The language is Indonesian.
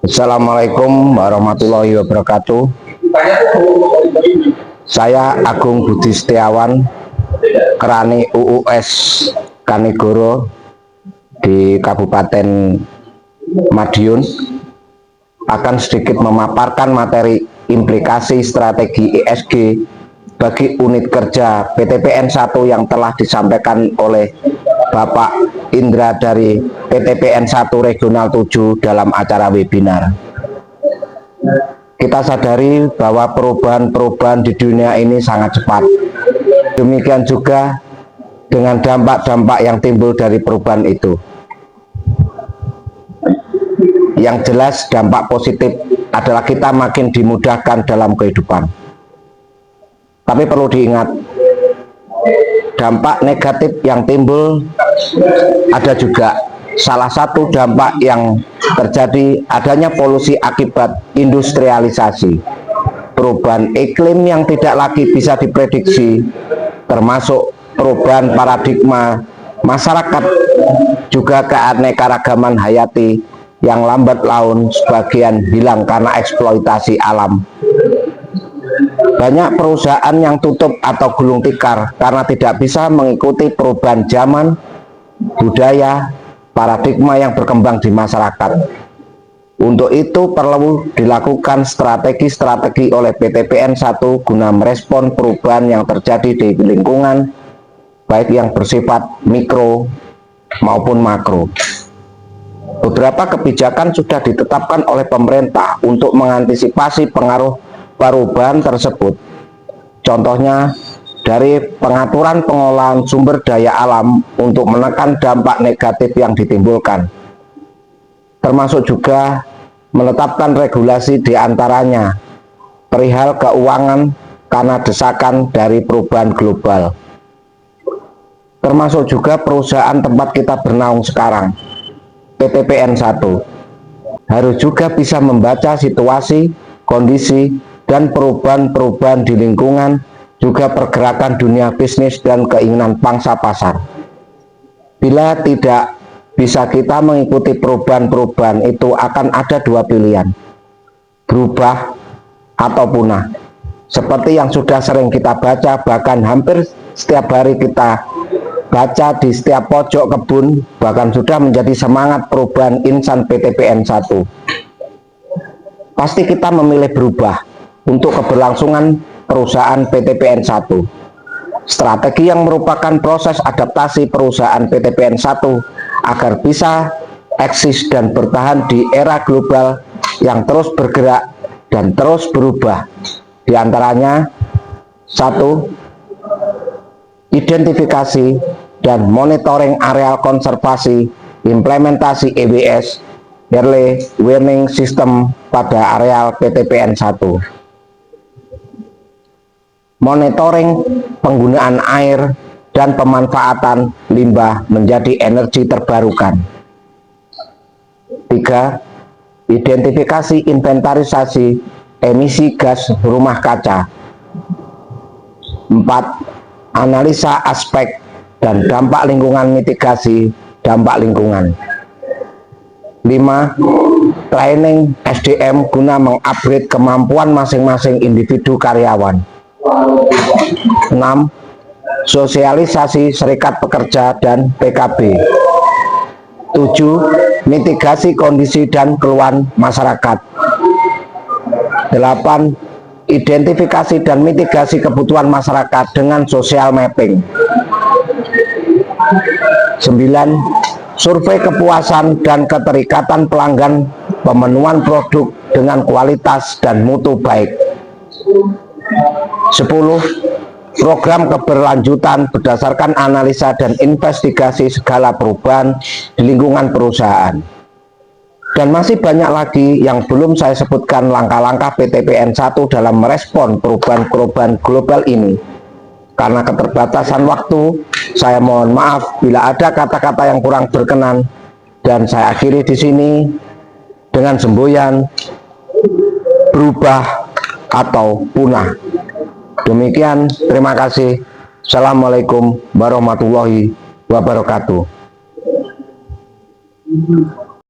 Assalamualaikum warahmatullahi wabarakatuh. Saya Agung Budi Setiawan, Kerani UUS Kanigoro di Kabupaten Madiun, akan sedikit memaparkan materi implikasi strategi ESG bagi unit kerja PTPN 1 yang telah disampaikan oleh Bapak Indra dari PTPN 1 Regional 7 dalam acara webinar. Kita sadari bahwa perubahan-perubahan di dunia ini sangat cepat. Demikian juga dengan dampak-dampak yang timbul dari perubahan itu. Yang jelas dampak positif adalah kita makin dimudahkan dalam kehidupan. Tapi perlu diingat, dampak negatif yang timbul ada juga. Salah satu dampak yang terjadi adanya polusi akibat industrialisasi, perubahan iklim yang tidak lagi bisa diprediksi, termasuk perubahan paradigma masyarakat, juga keanekaragaman hayati yang lambat laun sebagian hilang karena eksploitasi alam. Banyak perusahaan yang tutup atau gulung tikar karena tidak bisa mengikuti perubahan zaman, budaya, paradigma yang berkembang di masyarakat. Untuk itu perlu dilakukan strategi-strategi oleh PTPN 1 guna merespon perubahan yang terjadi di lingkungan, baik yang bersifat mikro maupun makro. Beberapa kebijakan sudah ditetapkan oleh pemerintah untuk mengantisipasi pengaruh perubahan tersebut. Contohnya dari pengaturan pengolahan sumber daya alam untuk menekan dampak negatif yang ditimbulkan, termasuk juga menetapkan regulasi diantaranya perihal keuangan karena desakan dari perubahan global, termasuk juga perusahaan tempat kita bernaung sekarang, PTPN 1 harus juga bisa membaca situasi, kondisi, dan perubahan-perubahan di lingkungan, juga pergerakan dunia bisnis dan keinginan pangsa pasar. Bila tidak bisa kita mengikuti perubahan-perubahan itu, akan ada dua pilihan, berubah atau punah. Seperti yang sudah sering kita baca, bahkan hampir setiap hari kita baca di setiap pojok kebun, bahkan sudah menjadi semangat perubahan insan PTPN 1. Pasti kita memilih berubah untuk keberlangsungan perusahaan PTPN 1. Strategi yang merupakan proses adaptasi perusahaan PTPN 1 agar bisa eksis dan bertahan di era global yang terus bergerak dan terus berubah. Di antaranya, 1. Identifikasi dan monitoring areal konservasi, implementasi EWS, Early Warning System pada areal PTPN 1. Monitoring penggunaan air dan pemanfaatan limbah menjadi energi terbarukan. 3. Identifikasi inventarisasi emisi gas rumah kaca. 4. Analisa aspek dan dampak lingkungan, mitigasi dampak lingkungan. 5. Training SDM guna mengupgrade kemampuan masing-masing individu karyawan. 6. Sosialisasi serikat pekerja dan PKB. 7. Mitigasi kondisi dan keluhan masyarakat. 8. Identifikasi dan mitigasi kebutuhan masyarakat dengan social mapping. 9. Survei kepuasan dan keterikatan pelanggan, pemenuhan produk dengan kualitas dan mutu baik. 10. Program keberlanjutan berdasarkan analisa dan investigasi segala perubahan di lingkungan perusahaan. Dan masih banyak lagi yang belum saya sebutkan langkah-langkah PTPN 1 dalam merespon perubahan-perubahan global ini. Karena keterbatasan waktu, saya mohon maaf bila ada kata-kata yang kurang berkenan, dan saya akhiri di sini dengan semboyan berubah atau punah. Demikian, terima kasih. Assalamualaikum warahmatullahi wabarakatuh.